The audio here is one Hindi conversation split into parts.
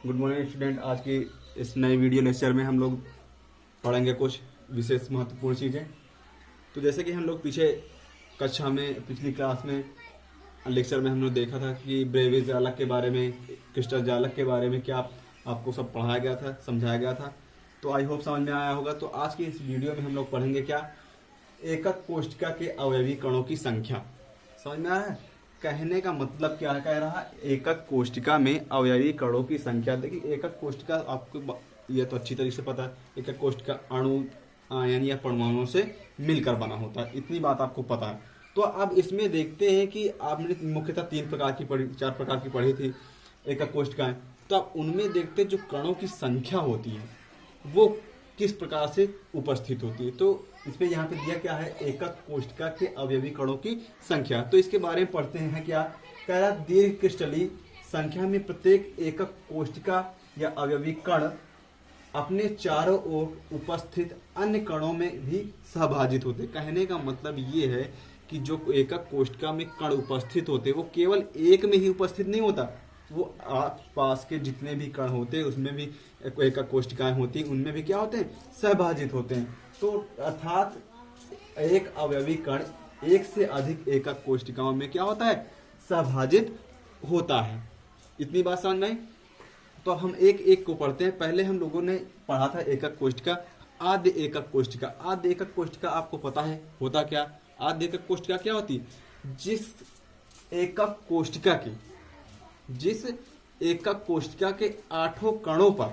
Good morning student. आज की इस नए वीडियो लेक्चर में हम लोग पढ़ेंगे कुछ विशेष महत्वपूर्ण चीज़ें। तो जैसे कि हम लोग कक्षा में पिछली क्लास में लेक्चर में हम लोग देखा था कि ब्रेविज जालक के बारे में, क्रिस्टल जालक के बारे में क्या आपको सब पढ़ाया गया था, समझाया गया था। तो आई होप समझ में आया होगा। तो आज की इस वीडियो में हम लोग पढ़ेंगे क्या, एकक कोशिका के अवयवी कणों की संख्या। समझ में आ रहा है? कहने का मतलब क्या कह रहा है, एकक कोशिका में अवयवी कणों की संख्या। देखिए एकक कोशिका आपको ये तो अच्छी तरीके से पता है, एकक कोशिका अणु, आयन या परमाणुओं से मिलकर बना होता है, इतनी बात आपको पता है। तो अब इसमें देखते हैं कि आपने मुख्यतः 4 प्रकार की पढ़ी थी एकक कोशिकाएं। तो अब उनमें देखते हैं जो कणों की संख्या होती है वो किस प्रकार से उपस्थित होती है। तो इसमें यहाँ पे दिया क्या है, एकक कोशिका के अवयवी कणों की संख्या। तो इसके बारे में पढ़ते हैं। क्या कह रहा, दीर्घ क्रिस्टलीय संख्या में प्रत्येक एकक कोशिका या अवयवी कण अपने चारों ओर उपस्थित अन्य कणों में भी सहभाजित होते। कहने का मतलब ये है कि जो एकक कोशिका में कण उपस्थित होते वो केवल एक में ही उपस्थित नहीं होता, वो आसपास के जितने भी कण होते हैं उसमें भी एकक कोशिकाएं होती हैं, उनमें भी क्या होते हैं, सहभाजित होते हैं। तो अर्थात एक अवयवी कण एक से अधिक एकक कोशिकाओं में क्या होता है, सहभाजित होता है। इतनी बात समझ में आई? तो हम एक एक को पढ़ते हैं। पहले हम लोगों ने पढ़ा था एकक कोशिका, आद्य एकक कोशिका। आद्य एकक कोशिका आपको पता है होता क्या? आद्य एकक कोशिका क्या होती है, जिस एकक कोशिका के 8 कणों पर,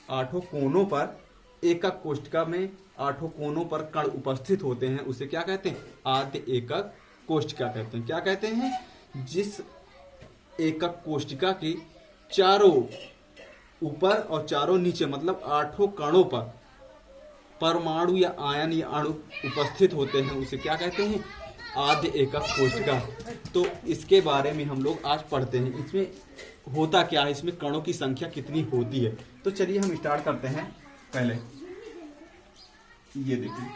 8 कोनों पर, एकक कोशिका में 8 कोनों पर कण उपस्थित होते हैं, उसे क्या कहते हैं, आद्य एकक कोशिका कहते हैं। क्या कहते हैं? जिस एकक कोशिका की चारों ऊपर और चारों नीचे, मतलब 8 कणों पर परमाणु या आयन या अणु उपस्थित होते हैं, उसे क्या कहते हैं, आद्य एकक कोशिका। तो इसके बारे में हम लोग आज पढ़ते हैं। इसमें होता क्या है, इसमें कणों की संख्या कितनी होती है। तो चलिए हम स्टार्ट करते हैं। पहले ये देखिए,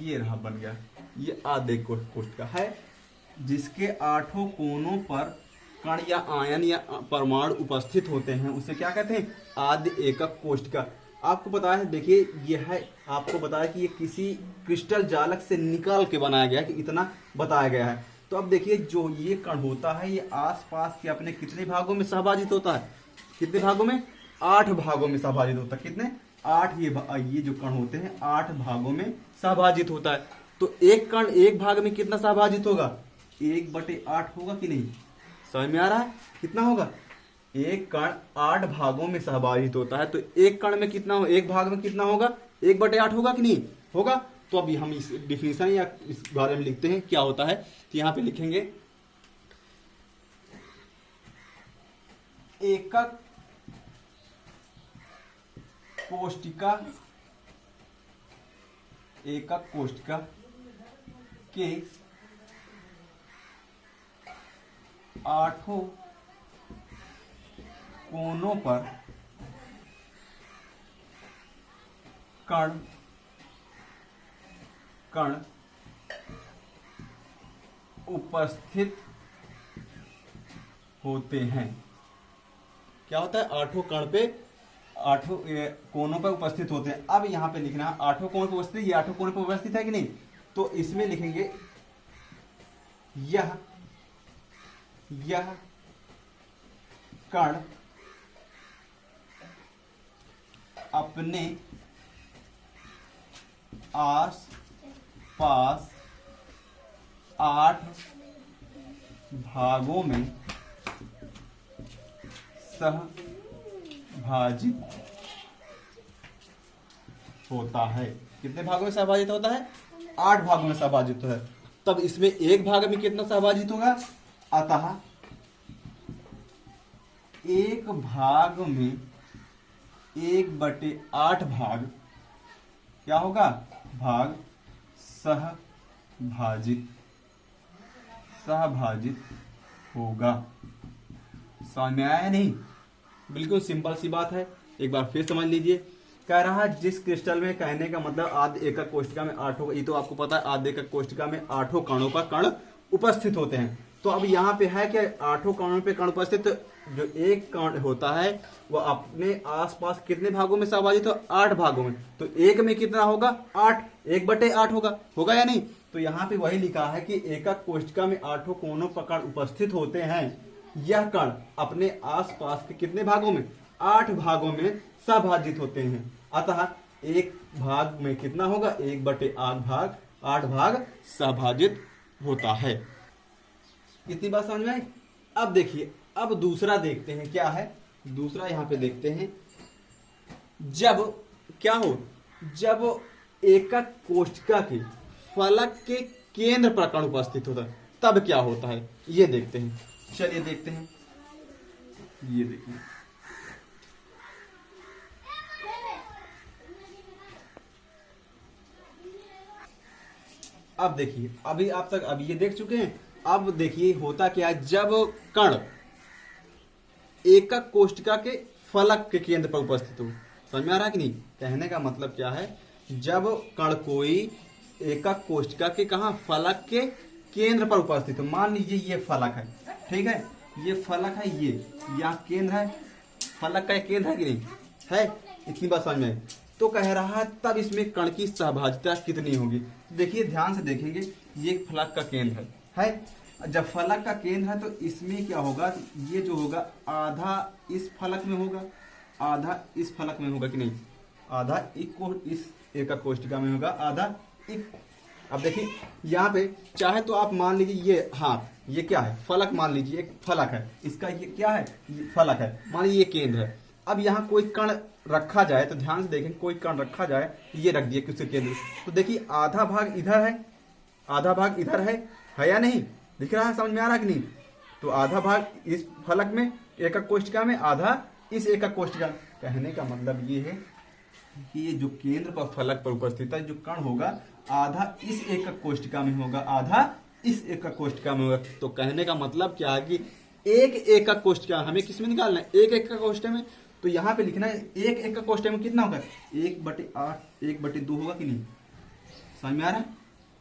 ये रहा बन गया, ये आद्य कोशिका है जिसके 8 कोनों पर कण या आयन या परमाणु उपस्थित होते हैं, उसे क्या कहते हैं, आद्य एकक कोशिका। आपको पता है, देखिए यह है, आपको बताया कि ये किसी क्रिस्टल जालक से निकाल के बनाया गया है, कि इतना बताया गया है। तो अब देखिए जो ये कण होता है ये आसपास के अपने कितने भागों में सहभाजित होता है, कितने भागों में, 8 भागों में सहभाजित होता है। कितने, 8। ये जो कण होते हैं 8 भागों में सहभाजित होता है। तो एक कण एक भाग में कितना सहभाजित होगा, 1/8 होगा कि नहीं? समझ में आ रहा है? कितना होगा, एक कण 8 भागों में सहभाजित होता है। तो एक कण में कितना हो, एक भाग में कितना होगा, 1/8 होगा कि नहीं होगा? तो अभी हम इस डिफिनेशन या इस बारे में लिखते हैं क्या होता है। तो यहां पे लिखेंगे एकक कोशिका, एकक कोशिका के 8 कोनों पर कण उपस्थित होते हैं। क्या होता है, 8 कण पे 8 कोनों पर उपस्थित होते हैं। अब यहाँ पे लिखना 8 कोण पर उपस्थित, ये 8 कोण पर उपस्थित है कि नहीं? तो इसमें लिखेंगे यह कण अपने आस पास 8 भागों में सहभाजित होता है। कितने भागों में सहभाजित होता है, 8 भागों में सहभाजित होता है। तब इसमें एक भाग में कितना सहभाजित होगा, अतः एक भाग में 1/8 भाग क्या होगा, भाग सहभाजित होगा। समझ में आया नहीं? बिल्कुल सिंपल सी बात है, एक बार फिर समझ लीजिए। कह रहा है जिस क्रिस्टल में, कहने का मतलब आद्य एकक कोष्टिका में 8 ये तो आपको पता है, आद्य एकक कोष्टिका में 8 कणों का कण उपस्थित होते हैं। तो अब यहाँ पे है कि 8 कणों पे कण उपस्थित, जो एक कण होता है वो अपने आसपास कितने भागों में सहभाजित हो, 8 भागों में। तो एक में कितना होगा, 8, 1/8 होगा या नहीं? तो यहाँ पे वही लिखा है कि एकक कोष्टिका में 8 कोनों पर कण उपस्थित होते हैं। यह कण अपने आसपास के कितने भागों में, 8 भागों में सहभाजित होते हैं। अतः एक भाग में कितना होगा, 1/8 भाग सहभाजित होता है। कितनी बात समझ में आई? अब देखिए, अब दूसरा देखते हैं क्या है। दूसरा यहाँ पे देखते हैं, जब क्या हो, जब एकक कोष्टिका के फलक के केंद्र पर कण उपस्थित होता है तब क्या होता है, ये देखते हैं। चलिए देखते हैं, ये देखिए। अब देखिए, अभी आप तक अब ये देख चुके हैं। अब देखिए होता क्या है, जब कण एकक कोष्टिका के फलक के केंद्र पर उपस्थित हो। समझ में आ रहा है कि नहीं? कहने का मतलब क्या है, जब कण कोई एकक कोष्टिका के कहा, फलक के केंद्र पर उपस्थित हो। मान लीजिए ये फलक है, ठीक है, ये फलक है, ये यहाँ केंद्र है, फलक का केंद्र है कि नहीं है? इतनी बात समझ में। तो कह रहा है तब इसमें कण की सहभागिता कितनी होगी। देखिए ध्यान से देखेंगे, ये फलक का केंद्र है। जब फलक का केंद्र है तो इसमें क्या होगा, ये जो होगा आधा इस फलक में होगा, आधा इस फलक में होगा कि नहीं, आधा इस एकक कोष्टिका में होगा, आधा एक। अब देखिए यहाँ पे चाहे तो आप मान लीजिए ये, हाँ ये क्या है, फलक मान लीजिए, एक फलक है, इसका ये क्या है, ये फलक है, मान लीजिए ये केंद्र है। अब यहाँ कोई कण रखा जाए तो ध्यान से देखें, कोई कण रखा जाए, ये रख दिए किसी केंद्र, तो देखिए आधा भाग इधर है, आधा भाग इधर है या नहीं, दिख रहा है? समझ में आ रहा है कि नहीं? तो आधा भाग इस फलक में, एकक कोष्टिका में, आधा इस एकक कोष्टिका। कहने का मतलब ये है कि ये जो केंद्र पर फलक पर उपस्थित है, जो कण होगा, आधा इस एकक कोष्टिका में होगा, आधा इस एकक कोष्टिका में होगा। तो कहने का मतलब क्या है कि एक एकक कोष्टिका हमें किस में निकालना है, एक एकक कोष्टिका में। तो यहाँ पे लिखना है एक एकक कोष्टिका में कितना होगा, 1/8, 1/2 होगा कि नहीं? समझ में आ रहा है?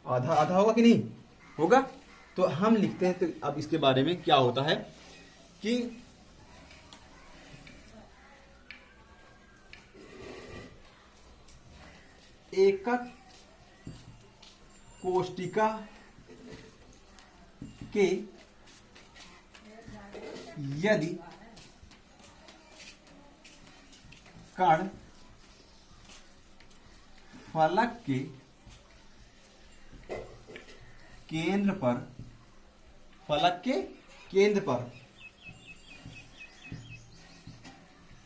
आधा आधा होगा कि नहीं होगा? तो हम लिखते हैं। तो अब इसके बारे में क्या होता है कि एकक कोष्टिका के यदि कण फलक के केंद्र पर, फलक के केंद्र पर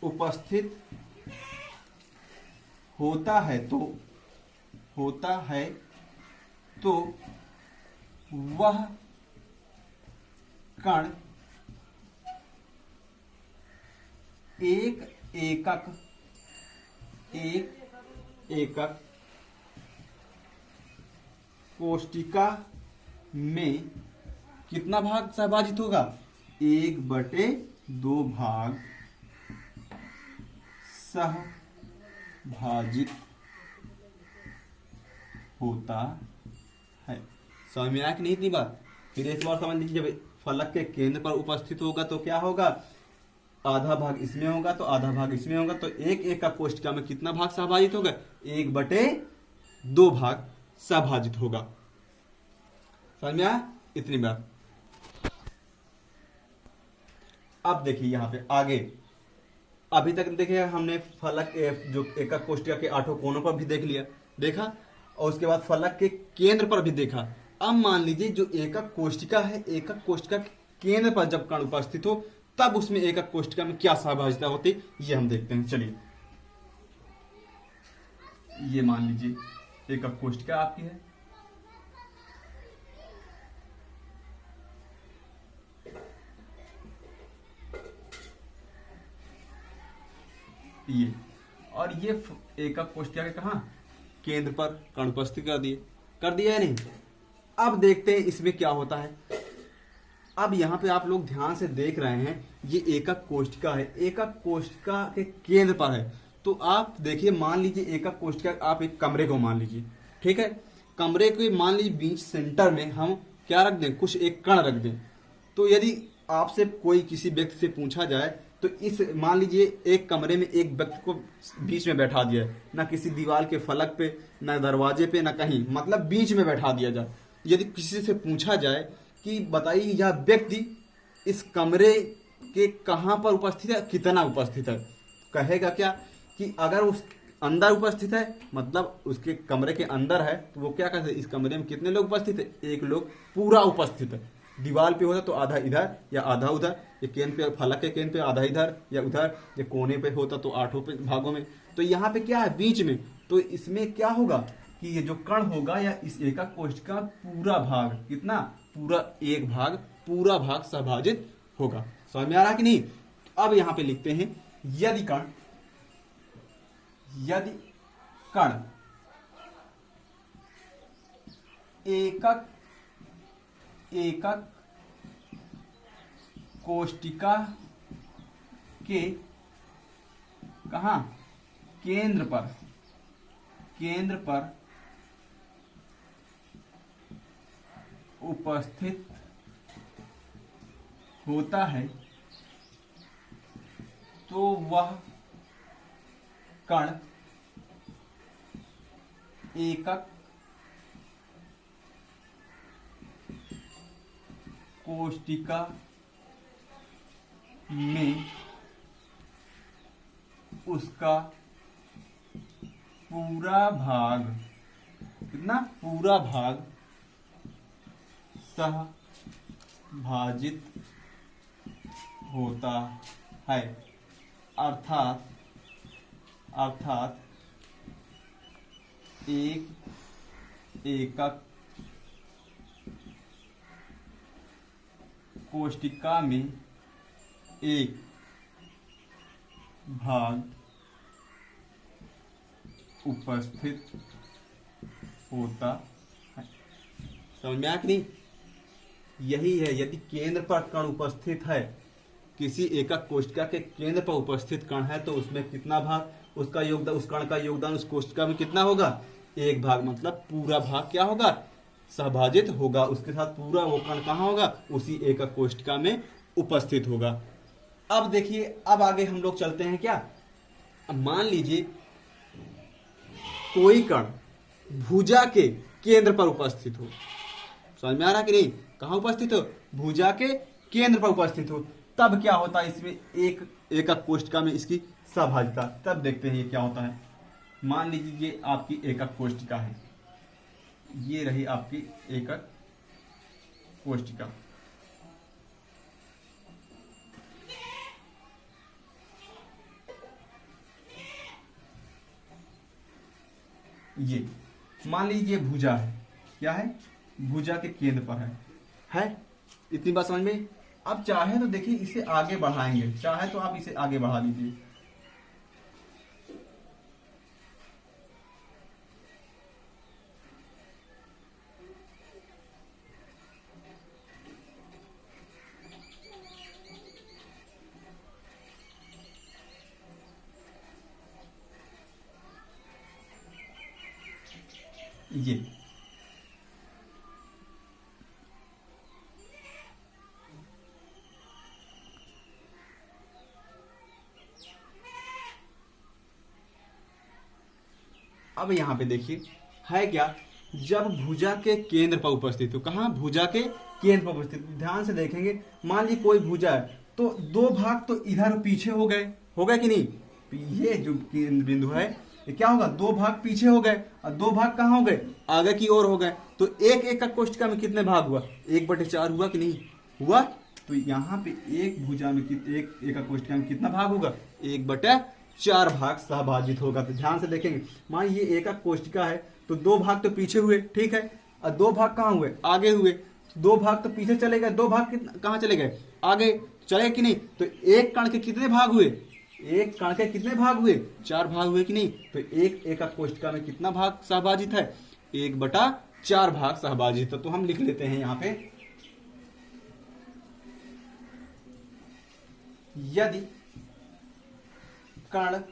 उपस्थित होता है तो वह कण एक एकक कोष्टिका में कितना भाग सहभाजित होगा, 1/2 भाग सहभाजित होता है। समझ में आया कि नहीं इतनी बात? फिर एक बार समझ लीजिए, जब फलक के केंद्र पर उपस्थित होगा तो क्या होगा, आधा भाग इसमें होगा तो आधा भाग इसमें होगा। तो एक एकक कोष्टिका में कितना भाग सहभाजित होगा, 1/2 भाग सहभाजित होगा। समझ में आया इतनी बात? अब देखिए यहाँ पे आगे, अभी तक देखिए हमने फलक जो एकक कोष्टिका के 8 कोनों पर भी देखा, और उसके बाद फलक के केंद्र पर भी देखा। अब मान लीजिए जो एकक कोष्टिका है, एकक कोष्टिका के केंद्र पर जब कण उपस्थित हो तब उसमें एकक कोष्टिका में क्या सहभागिता होती, ये हम देखते हैं। चलिए, ये मान लीजिए एकक कोष्टिका आपकी है, ये, और ये एकक कोष्टिका के कहां, केंद्र पर कण उपस्थित कर दिया है नहीं। अब देखते हैं इसमें क्या होता है। अब यहाँ पे आप लोग ध्यान से देख रहे हैं, ये एकक कोष्ठिका है, एकक कोष्ठिका के केंद्र पर है। तो आप देखिए, मान लीजिए एकक कोष्ठिका, आप एक कमरे को मान लीजिए, ठीक है। कमरे के मान लीजिए बीच सेंटर में हम क्या रख दें, कुछ एक कण रख दें। तो यदि आपसे कोई किसी व्यक्ति से पूछा जाए तो इस मान लीजिए एक कमरे में एक व्यक्ति को बीच में बैठा दिया है, ना किसी दीवार के फलक पे, ना दरवाजे पे, ना कहीं, मतलब बीच में बैठा दिया जाए। यदि किसी से पूछा जाए कि बताइए यह व्यक्ति इस कमरे के कहाँ पर उपस्थित है, कितना उपस्थित है, कहेगा क्या कि अगर उस अंदर उपस्थित है, मतलब उसके कमरे के अंदर है, तो वो क्या कहते हैं, इस कमरे में कितने लोग उपस्थित है, एक लोग पूरा उपस्थित है। दीवार पे होता तो आधा इधर या आधा उधर, ये केंद्र पे, फलक के केंद्र पे आधा इधर या उधर, ये कोने पे होता तो 8 भागों में। तो यहाँ पे क्या है, बीच में। तो इसमें क्या होगा कि ये जो कण होगा या इस एकक कोष्ठिका का पूरा भाग, कितना, पूरा एक भाग, पूरा भाग सभाजित होगा। समझ में आ रहा कि नहीं। अब यहाँ पे लिखते हैं, यदि कण एकक कोष्ठिका के कहाँ, केंद्र पर उपस्थित होता है, तो वह कण एकक कोष्ठिका में उसका पूरा भाग, कितना, पूरा भाग सहभाजित होता है। अर्थात एक एकक कोष्ठिका में एक भाग उपस्थित होता है। समझ में आया कि नहीं। यही है, यदि केंद्र पर कण उपस्थित है, किसी एकक कोष्ठिका के केंद्र पर उपस्थित कण है, तो उसमें कितना भाग, उसका योगदान, उस कण का योगदान उस कोष्ठिका में कितना होगा, एक भाग, मतलब पूरा भाग क्या होगा, सहभाजित होगा। उसके साथ पूरा वो कण कहाँ होगा, उसी एकक कोष्ठिका में उपस्थित होगा। अब देखिए, अब आगे हम लोग चलते हैं क्या। अब मान लीजिए कोई कण भुजा के केंद्र पर उपस्थित हो। समझ में आ रहा कि नहीं, कहाँ उपस्थित हो, भुजा के केंद्र पर उपस्थित हो। तब क्या होता है, इसमें एक एकक कोष्ठिका में इसकी सहभाजिता। तब देखते हैं ये क्या होता है। मान लीजिए ये आपकी एकक कोष्ठिका है, ये रही आपकी एकक कोष्ठिका। ये मान लीजिए भुजा है, क्या है, भुजा के केंद्र पर है। इतनी बात समझ में। अब चाहे तो देखिए इसे आगे बढ़ाएंगे, चाहे तो आप इसे आगे बढ़ा लीजिए। ये अब यहां पे देखिए है क्या, जब भुजा के केंद्र पर उपस्थित हो, कहां, भुजा के केंद्र पर उपस्थित। ध्यान से देखेंगे, मान ली कोई भुजा है, तो दो भाग तो इधर पीछे हो गए कि नहीं। ये जो केंद्र बिंदु है, ये क्या होगा, दो भाग पीछे हो गए और दो भाग कहाँ हो गए, आगे की ओर हो गए। तो एक एकक कोष्ठिका में कितने भाग हुआ, 1/4 हुआ कि नहीं हुआ। तो यहाँ पे एक भुजा में एक एकक कोष्ठिका में कितना भाग होगा, 1/4 भाग सहभाजित होगा। तो ध्यान से देखेंगे, मान ये एकक कोष्ठिका है, तो दो भाग तो पीछे हुए, ठीक है, और दो भाग कहाँ हुए, आगे हुए। दो भाग तो पीछे चले गए, दो भाग कहाँ चले गए, आगे चले कि नहीं। तो एक कण के कितने भाग हुए, एक कण के कितने भाग हुए, 4 भाग हुए कि नहीं। तो एक एकक कोष्ठिका में कितना भाग सहभाजित है, 1/4 भाग सहभाजित है। तो हम लिख लेते हैं यहाँ पे, यदि कण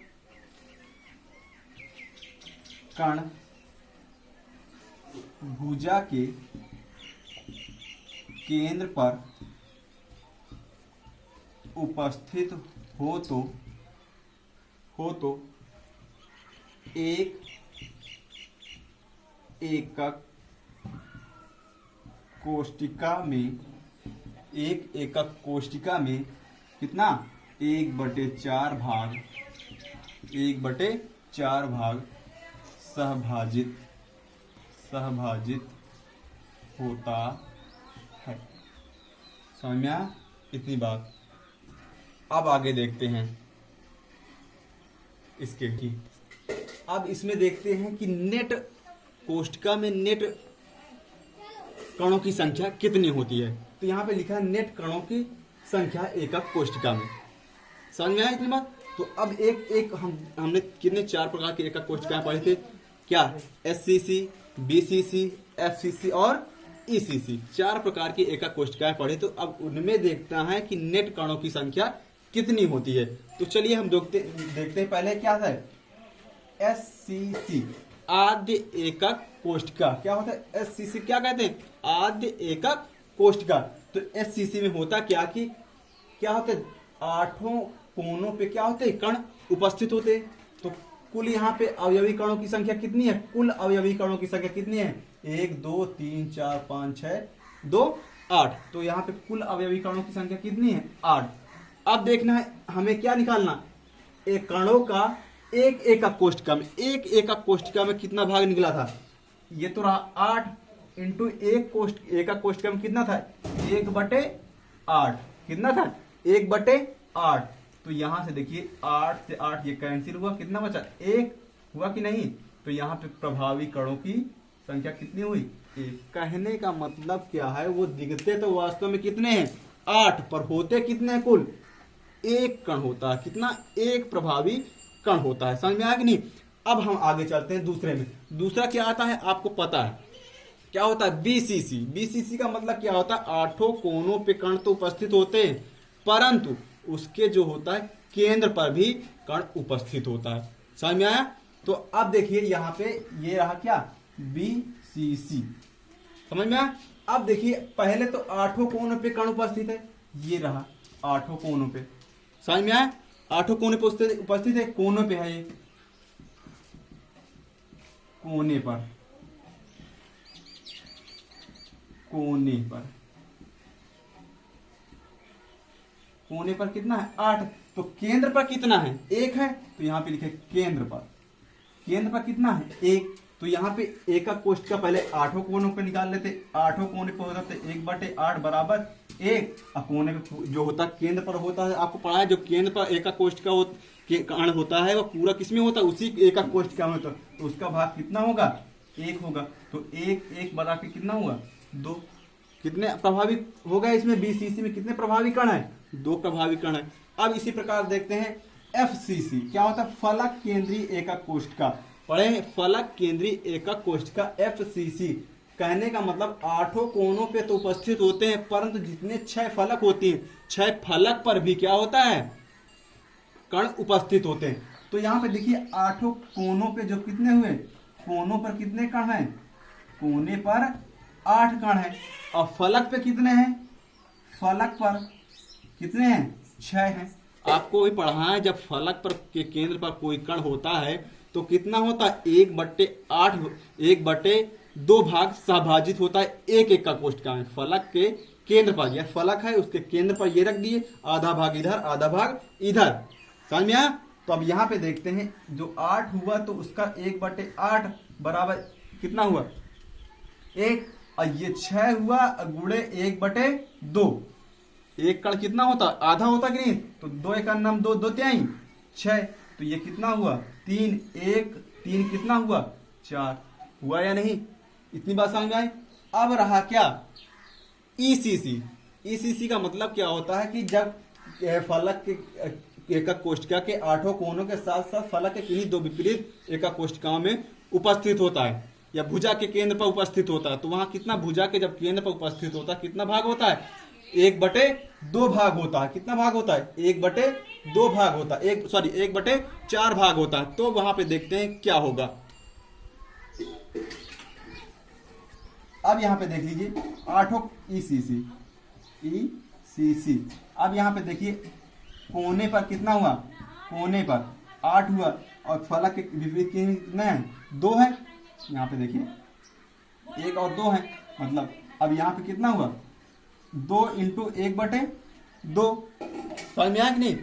भुजा के केंद्र पर उपस्थित हो तो एक एकक कोष्ठिका में कितना, 1/4 भाग सहभाजित होता है। समझ में आया इतनी बात। अब आगे देखते हैं इसके की। अब इसमें देखते हैं कि नेट कोष्ठिका में नेट कणों की संख्या कितनी होती है। तो यहाँ पे लिखा है नेट कणों की संख्या एकक कोष्ठिका में। समझ में आया इतनी बात। तो अब एक हमने कितने 4 प्रकार के एकक कोष्ठिकाएं पढ़े थे, क्या, एससीसी, बीसीसी, एफसीसी और ईसीसी, 4 प्रकार की एकक कोष्ठिकाएं पढ़े। तो अब उनमें देखता है कि नेट कणों की संख्या कितनी होती है। तो चलिए हम देखते हैं पहले क्या था, एससीसी आद्य एकक कोष्ठिका। क्या होता है एससीसी, क्या कहते हैं, आद्य एकक कोष्ठिका। तो एससीसी में होता क्या कि क्या होते, 8 कोनों पे क्या होते, कण उपस्थित होते। तो कुल यहाँ पे अवयवी कणों की संख्या कितनी है, कुल अवयवी कणों की संख्या कितनी है, 1 2 3 4 5 6 2 8। तो यहाँ पे कुल अवयवी कणों की संख्या कितनी है, 8। अब देखना है हमें क्या निकालना, एक कणों का एक एकक कोष्ठिका में कितना भाग निकला था। ये तो रहा 8 इंटू एकक कोष्ठिका में कितना था, 1/8। कितना था, 1/8। तो यहां से देखिए 8 से 8 ये कैंसिल हुआ, कितना बचा, 1 हुआ कि नहीं। तो यहाँ पे प्रभावी कणों की संख्या कितनी हुई, 1। कहने का मतलब क्या है, वो दिखते तो वास्तव में कितने हैं, 8, पर होते कितने हैं, कुल 1 कण होता है। कितना, 1 प्रभावी कण होता है। समझ में आया कि नहीं। अब हम आगे चलते हैं दूसरे में। दूसरा क्या आता है आपको पता है, क्या होता है, बीसीसी। बीसीसी का मतलब क्या होता है, 8 कोनों पे कण तो उपस्थित होते हैं, परंतु उसके जो होता है केंद्र पर भी कण उपस्थित होता है। समझ में आया। तो अब देखिए यहाँ पे ये रहा क्या, बीसीसी। समझ में आया। अब देखिए पहले तो 8 कोनों पे कण उपस्थित है, ये रहा 8 कोनों पे। समझ में आया, 8 कोने पे उपस्थित है, कोनों पे है, ये कोने पर कितना है, 8। तो केंद्र पर कितना है, 1 है। तो यहाँ पे लिखे केंद्र पर कितना है, 1। तो यहाँ पे एकक कोष्ठिका पहले 8 कोनों पे निकाल लेते, 8 कोने पे होता है 1/8 बराबर 1। अब कोने पे जो होता है केंद्र पर होता है, आपको पढ़ा है जो केंद्र पर एकक कोष्ठिका कण होता है, वह पूरा किसमें होता है, उसी एकक कोष्ठिका में होता है। तो उसका भाग कितना होगा, 1 होगा। तो 1 बना के कितना हुआ, 2। कितने प्रभावी हो गए इसमें, बीसीसी में कितने प्रभावी कण है, 2 प्रभावी कण है। अब इसी प्रकार देखते हैं एफसीसी, क्या होता है, फलक केंद्रीय एकक कोष्ठिका। पढ़े हैं, फलक केंद्रीय एकक कोष्ठिका एफसीसी। कहने का मतलब 8 कोनों पे तो उपस्थित होते हैं, परंतु जितने 6 फलक होती हैं, 6 फलक पर भी क्या होता है, कण उपस्थित होते हैं। तो यहाँ पे देखिए 8 कोनों पे जो कितने हुए, कोनों पर कितने कण हैं, कोने पर 8 कण हैं। और फलक पे कितने हैं, फलक पर कितने हैं, 6 हैं। आपको भी पढ़ा है, जब फलक पर के केंद्र पर कोई कण होता है तो कितना होता है, 1/8 1/2 भाग सहभाजित होता है एक एकक कोष्ठिका में। फलक के केंद्र पर, यह फलक है, उसके केंद्र पर ये रख दिए, आधा भाग इधर आधा भाग इधर। समझ में आया। तो अब यहाँ पे देखते हैं, जो 8 हुआ तो उसका 1/8 बराबर कितना हुआ, 1। और ये 6 हुआ गुणे 1/2। एक कण कितना होता, आधा होता कि नहीं। तो 2 का नाम 2 2 3 6। तो ये कितना हुआ, 3 1 3 कितना हुआ, 4 हुआ या नहीं। इतनी बात समझ में आई। अब रहा क्या, ईसीसी। ईसीसी का मतलब क्या होता है कि जब फलक एकक कोष्ठिका के 8 कोनों के साथ साथ फलक के किन्हीं 2 विपरीत एकक कोष्ठिकाओं में उपस्थित होता है, या भुजा के केंद्र पर उपस्थित होता है। तो वहां कितना, भुजा के जब केंद्र पर उपस्थित होता है कितना भाग होता है? 1/2 भाग होता है। कितना भाग होता है? 1/2 भाग होता है, 1/4 भाग होता है। तो वहां पे देखते हैं क्या होगा। अब यहाँ पे देख लीजिए 8 ECC। अब यहाँ पे देखिए कोने पर कितना हुआ? कोने पर 8 हुआ, और फलक के विपरीत कितने हैं? 2 है। यहाँ पे देखिए 1 और 2 है, मतलब अब यहाँ पे कितना हुआ? 2 × 1/2। समझ में आया कि नहीं?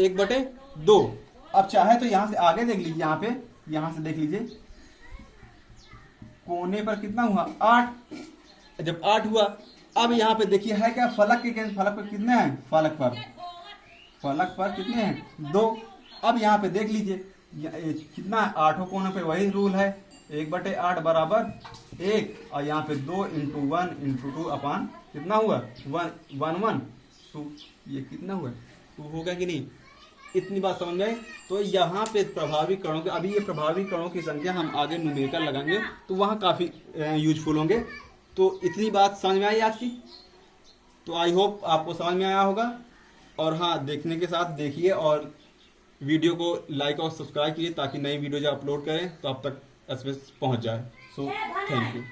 1/2। अब चाहे तो यहाँ से आगे देख लीजिए, यहाँ से देख लीजिए कोने पर कितना हुआ? 8। जब 8 हुआ, अब यहाँ पे देखिए है क्या? फलक के केंद्र, फलक पर कितने हैं? फलक पर कितने हैं? 2। अब यहाँ पे देख लीजिए कितना है? 8 कोनों पे वही रूल है, 1/8 बराबर 1, और यहाँ पे 2 × 1 × 2 अपान कितना हुआ? 1 2। ये कितना हुआ? 2 होगा कि नहीं? इतनी बात समझ में आई? तो यहाँ पे प्रभावी कणों के, अभी ये प्रभावी कणों की संख्या हम आगे न्यूमेरिकल लगाएंगे तो वहाँ काफ़ी यूजफुल होंगे। तो इतनी बात समझ में आई आज की? तो आई होप आपको समझ में आया होगा। और हाँ, देखने के साथ देखिए और वीडियो को लाइक और सब्सक्राइब कीजिए ताकि नई वीडियो जब अपलोड करें तो आप तक एसएमएस पहुँच जाए। So thank you.